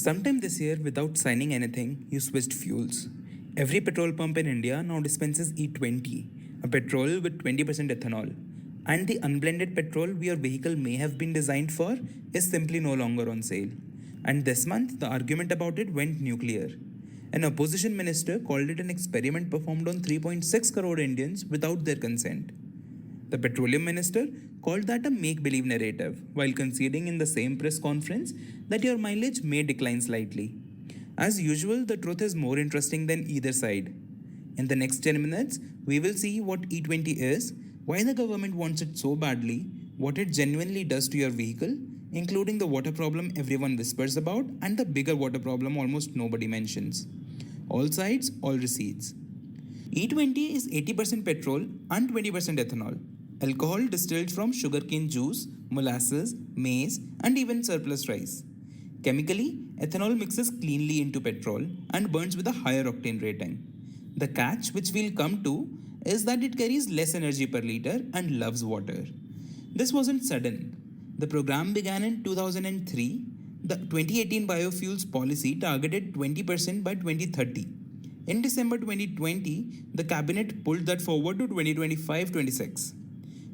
Sometime this year, without signing anything, you switched fuels. Every petrol pump in India now dispenses E20, a petrol with 20% ethanol. And the unblended petrol your vehicle may have been designed for is simply no longer on sale. And this month, the argument about it went nuclear. An opposition minister called it an experiment performed on 3.6 crore Indians without their consent. The petroleum minister called that a make believe narrative, while conceding in the same press conference that your mileage may decline slightly. As usual, the truth is more interesting than either side. In the next 10 minutes, we will see what E20 is, why the government wants it so badly, what it genuinely does to your vehicle, including the water problem everyone whispers about, and the bigger water problem almost nobody mentions. All sides, all receipts. E20 is 80% petrol and 20% ethanol. Alcohol distilled from sugarcane juice, molasses, maize, and even surplus rice. Chemically, ethanol mixes cleanly into petrol and burns with a higher octane rating. The catch, which we'll come to, is that it carries less energy per liter and loves water. This wasn't sudden. The program began in 2003. The 2018 biofuels policy targeted 20% by 2030. In December 2020, the cabinet pulled that forward to 2025-26.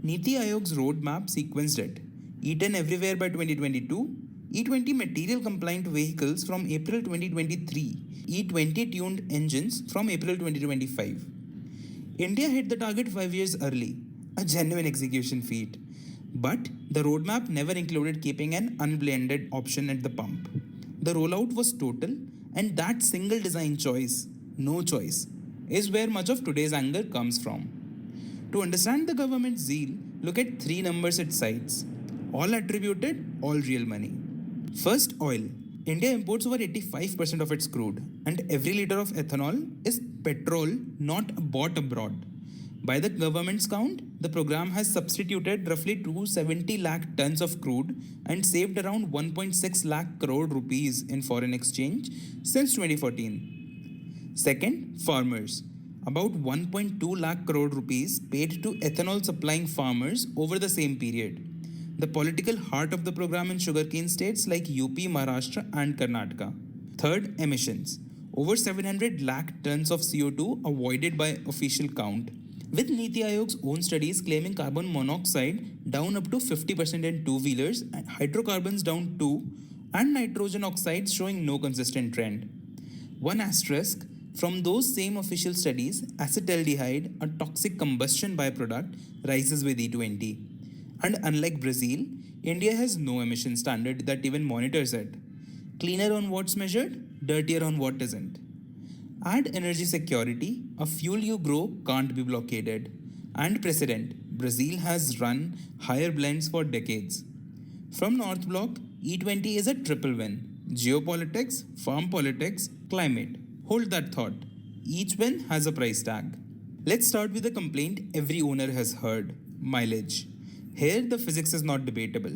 Niti Aayog's roadmap sequenced it. E10 everywhere by 2022, E20 material compliant vehicles from April 2023, E20 tuned engines from April 2025. India hit the target 5 years early, a genuine execution feat. But the roadmap never included keeping an unblended option at the pump. The rollout was total, and that single design choice, no choice, is where much of today's anger comes from. To understand the government's zeal, look at three numbers it cites. All attributed, all real money. First, oil. India imports over 85% of its crude, and every liter of ethanol is petrol not bought abroad. By the government's count, the program has substituted roughly 270 lakh tons of crude and saved around 1.6 lakh crore rupees in foreign exchange since 2014. Second, farmers. About 1.2 lakh crore rupees paid to ethanol-supplying farmers over the same period. The political heart of the program in sugarcane states like UP, Maharashtra and Karnataka. Third, emissions. Over 700 lakh tons of CO2 avoided by official count, with Niti Aayog's own studies claiming carbon monoxide down up to 50% in two-wheelers, hydrocarbons down too, and nitrogen oxides showing no consistent trend. One asterisk, from those same official studies, acetaldehyde, a toxic combustion byproduct, rises with E20. And unlike Brazil, India has no emission standard that even monitors it. Cleaner on what's measured, dirtier on what isn't. Add energy security, a fuel you grow can't be blockaded. And precedent, Brazil has run higher blends for decades. From North Block, E20 is a triple win. Geopolitics, farm politics, climate. Hold that thought. Each win has a price tag. Let's start with a complaint every owner has heard: mileage. Here, the physics is not debatable.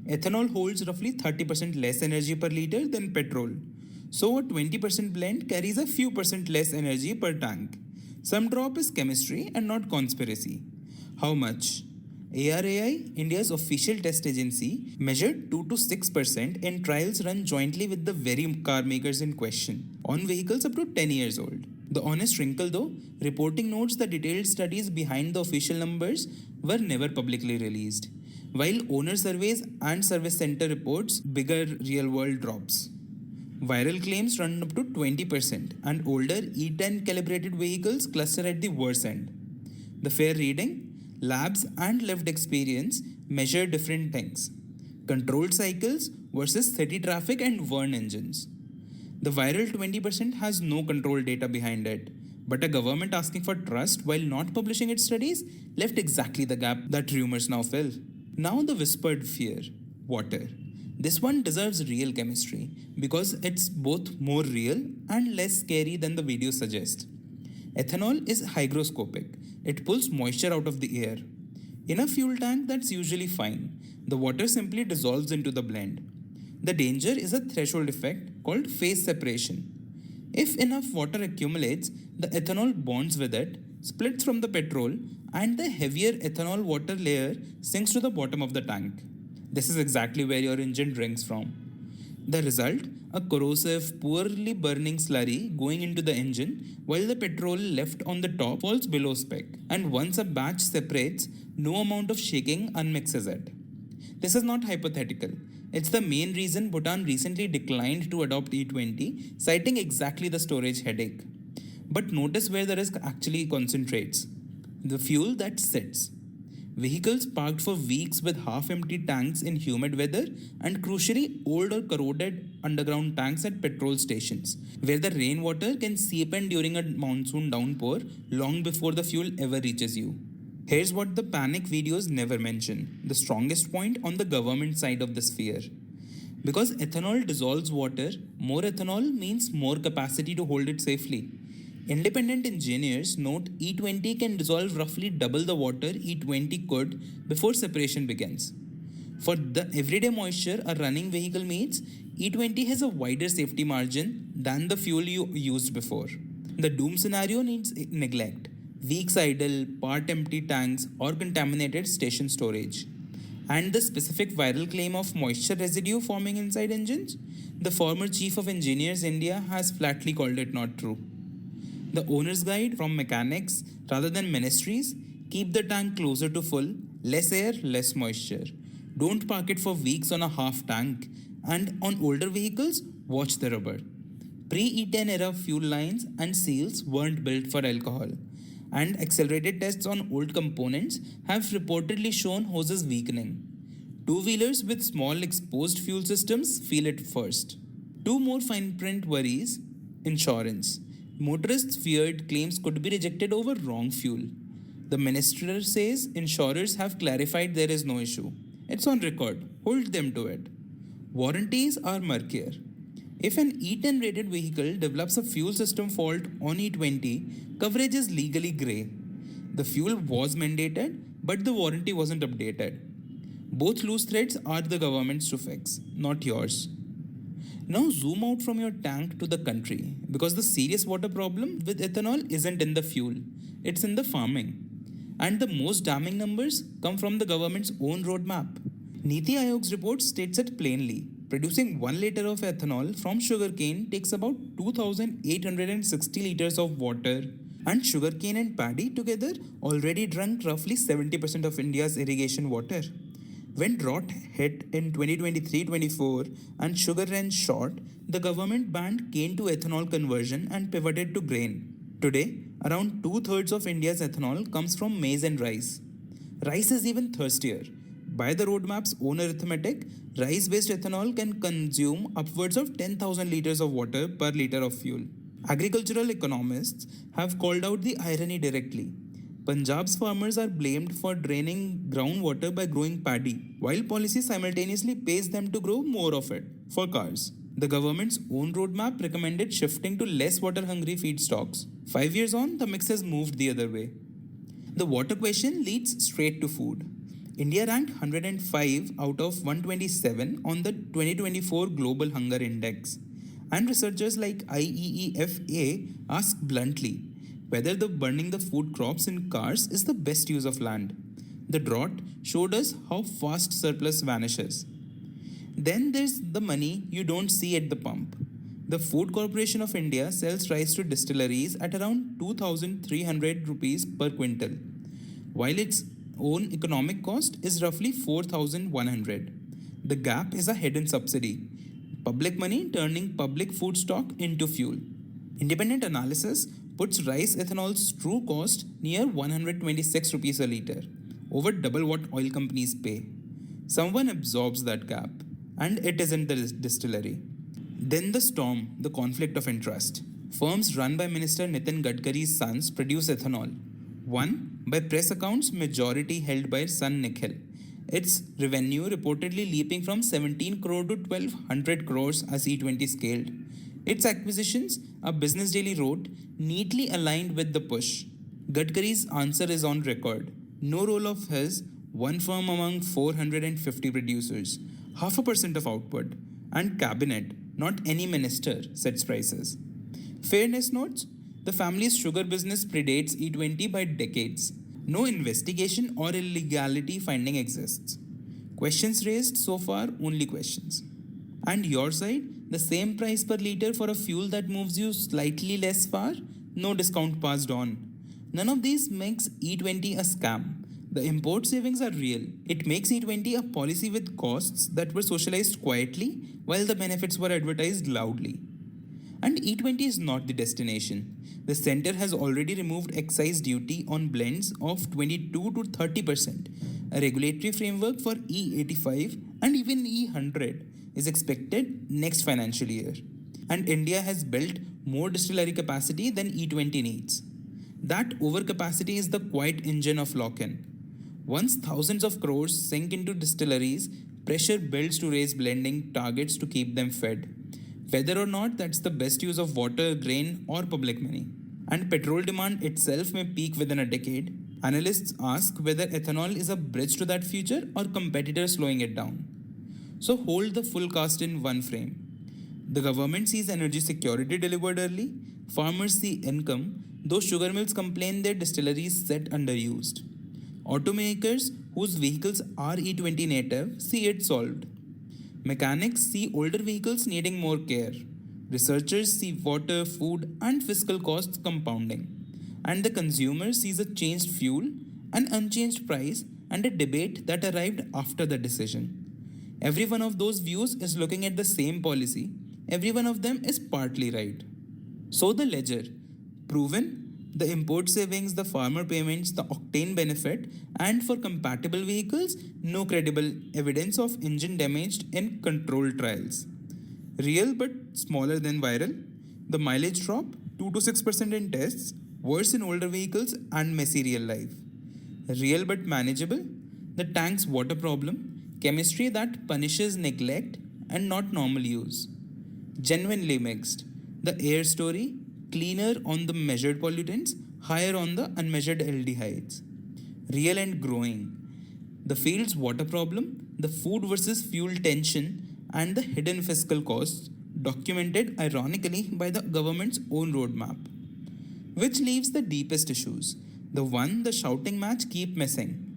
Ethanol holds roughly 30% less energy per liter than petrol. So, a 20% blend carries a few percent less energy per tank. Some drop is chemistry and not conspiracy. How much? ARAI, India's official test agency, measured 2 to 6% in trials run jointly with the very car makers in question, on vehicles up to 10 years old. The honest wrinkle though, reporting notes the detailed studies behind the official numbers were never publicly released, while owner surveys and service center reports bigger real-world drops. Viral claims run up to 20%, and older E10 calibrated vehicles cluster at the worst end. The fair reading? Labs and lived experience measure different things. Controlled cycles versus city traffic and Vern engines. The viral 20% has no control data behind it, but a government asking for trust while not publishing its studies left exactly the gap that rumors now fill. Now the whispered fear: water. This one deserves real chemistry because it's both more real and less scary than the video suggests. Ethanol is hygroscopic. It pulls moisture out of the air. In a fuel tank, that's usually fine. The water simply dissolves into the blend. The danger is a threshold effect called phase separation. If enough water accumulates, the ethanol bonds with it, splits from the petrol, and the heavier ethanol water layer sinks to the bottom of the tank. This is exactly where your engine drinks from. The result? A corrosive, poorly burning slurry going into the engine, while the petrol left on the top falls below spec. And once a batch separates, no amount of shaking unmixes it. This is not hypothetical. It's the main reason Bhutan recently declined to adopt E20, citing exactly the storage headache. But notice where the risk actually concentrates: the fuel that sits. Vehicles parked for weeks with half empty tanks in humid weather, and crucially, old or corroded underground tanks at petrol stations, where the rainwater can seep in during a monsoon downpour long before the fuel ever reaches you. Here's what the panic videos never mention: the strongest point on the government side of this fear. Because ethanol dissolves water, more ethanol means more capacity to hold it safely. Independent engineers note E20 can dissolve roughly double the water E20 could before separation begins. For the everyday moisture a running vehicle meets, E20 has a wider safety margin than the fuel you used before. The doom scenario needs neglect: weeks idle, part empty tanks, or contaminated station storage. And the specific viral claim of moisture residue forming inside engines? The former chief of engineers India has flatly called it not true. The owner's guide from mechanics rather than ministries: keep the tank closer to full, less air, less moisture. Don't park it for weeks on a half tank. And on older vehicles, watch the rubber. Pre E10 era fuel lines and seals weren't built for alcohol. And accelerated tests on old components have reportedly shown hoses weakening. Two wheelers with small exposed fuel systems feel it first. Two more fine print worries: insurance. Motorists feared claims could be rejected over wrong fuel. The minister says insurers have clarified there is no issue. It's on record. Hold them to it. Warranties are murkier. If an E10 rated vehicle develops a fuel system fault on E20, coverage is legally grey. The fuel was mandated, but the warranty wasn't updated. Both loose threads are the government's to fix, not yours. Now zoom out from your tank to the country, because the serious water problem with ethanol isn't in the fuel, it's in the farming. And the most damning numbers come from the government's own roadmap. Niti Aayog's report states it plainly. Producing 1 liter of ethanol from sugarcane takes about 2,860 liters of water, and sugarcane and paddy together already drunk roughly 70% of India's irrigation water. When drought hit in 2023-24 and sugar ran short, the government banned cane to ethanol conversion and pivoted to grain. Today, around 2/3 of India's ethanol comes from maize and rice. Rice is even thirstier. By the roadmap's own arithmetic, rice-based ethanol can consume upwards of 10,000 liters of water per liter of fuel. Agricultural economists have called out the irony directly. Punjab's farmers are blamed for draining groundwater by growing paddy, while policy simultaneously pays them to grow more of it for cars. The government's own roadmap recommended shifting to less water-hungry feedstocks. 5 years on, the mix has moved the other way. The water question leads straight to food. India ranked 105 out of 127 on the 2024 Global Hunger Index. And researchers like IEEFA ask bluntly whether the burning the food crops in cars is the best use of land. The drought showed us how fast surplus vanishes. Then there's the money you don't see at the pump. The Food Corporation of India sells rice to distilleries at around 2,300 rupees per quintal, while its own economic cost is roughly 4,100. The gap is a hidden subsidy. Public money turning public food stock into fuel. Independent analysis puts rice ethanol's true cost near 126 rupees a liter, over double what oil companies pay. Someone absorbs that gap, and it isn't the distillery. Then the storm, the conflict of interest. Firms run by Minister Nitin Gadkari's sons produce ethanol. One, by press accounts, majority held by son Nikhil. Its revenue reportedly leaping from 17 crore to 1200 crores as E20 scaled. Its acquisitions, a Business Daily wrote, neatly aligned with the push. Gadkari's answer is on record. No role of his, one firm among 450 producers, 0.5% of output, and cabinet, not any minister, sets prices. Fairness notes, the family's sugar business predates E20 by decades. No investigation or illegality finding exists. Questions raised so far, only questions. And your side, the same price per liter for a fuel that moves you slightly less far, no discount passed on. None of these makes E20 a scam. The import savings are real. It makes E20 a policy with costs that were socialized quietly while the benefits were advertised loudly. And E20 is not the destination. The center has already removed excise duty on blends of 22 to 30%. A regulatory framework for E85 and even E100 is expected next financial year. And India has built more distillery capacity than E20 needs. That overcapacity is the quiet engine of lock-in. Once thousands of crores sink into distilleries, pressure builds to raise blending targets to keep them fed. Whether or not that's the best use of water, grain, or public money. And petrol demand itself may peak within a decade. Analysts ask whether ethanol is a bridge to that future or competitors slowing it down. So hold the full cast in one frame. The government sees energy security delivered early, farmers see income, though sugar mills complain their distilleries set underused. Automakers whose vehicles are E20 native see it solved. Mechanics see older vehicles needing more care. Researchers see water, food, and fiscal costs compounding. And the consumer sees a changed fuel, an unchanged price, and a debate that arrived after the decision. Every one of those views is looking at the same policy. Every one of them is partly right. So the ledger, proven, the import savings, the farmer payments, the octane benefit, and for compatible vehicles, no credible evidence of engine damaged in controlled trials. Real but smaller than viral, the mileage drop 2 to 6% in tests, worse in older vehicles and messy real life. Real but manageable, the tank's water problem, chemistry that punishes neglect and not normal use. Genuinely mixed, the air story, cleaner on the measured pollutants, higher on the unmeasured aldehydes. Real and growing. The field's water problem, the food versus fuel tension, and the hidden fiscal costs, documented ironically by the government's own roadmap. Which leaves the deepest issues, the one the shouting match keep missing.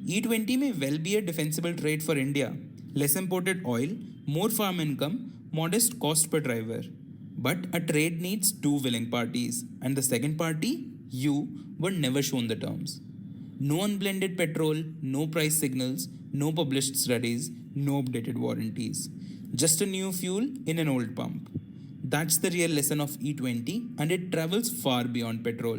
E20 may well be a defensible trade for India. Less imported oil, more farm income, modest cost per driver. But a trade needs two willing parties, and the second party, you, were never shown the terms. No unblended petrol, no price signals, no published studies, no updated warranties. Just a new fuel in an old pump. That's the real lesson of E20, and it travels far beyond petrol.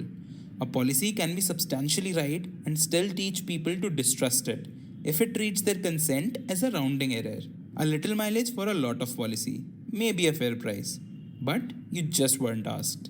A policy can be substantially right and still teach people to distrust it if it treats their consent as a rounding error. A little mileage for a lot of policy may be a fair price, but you just weren't asked.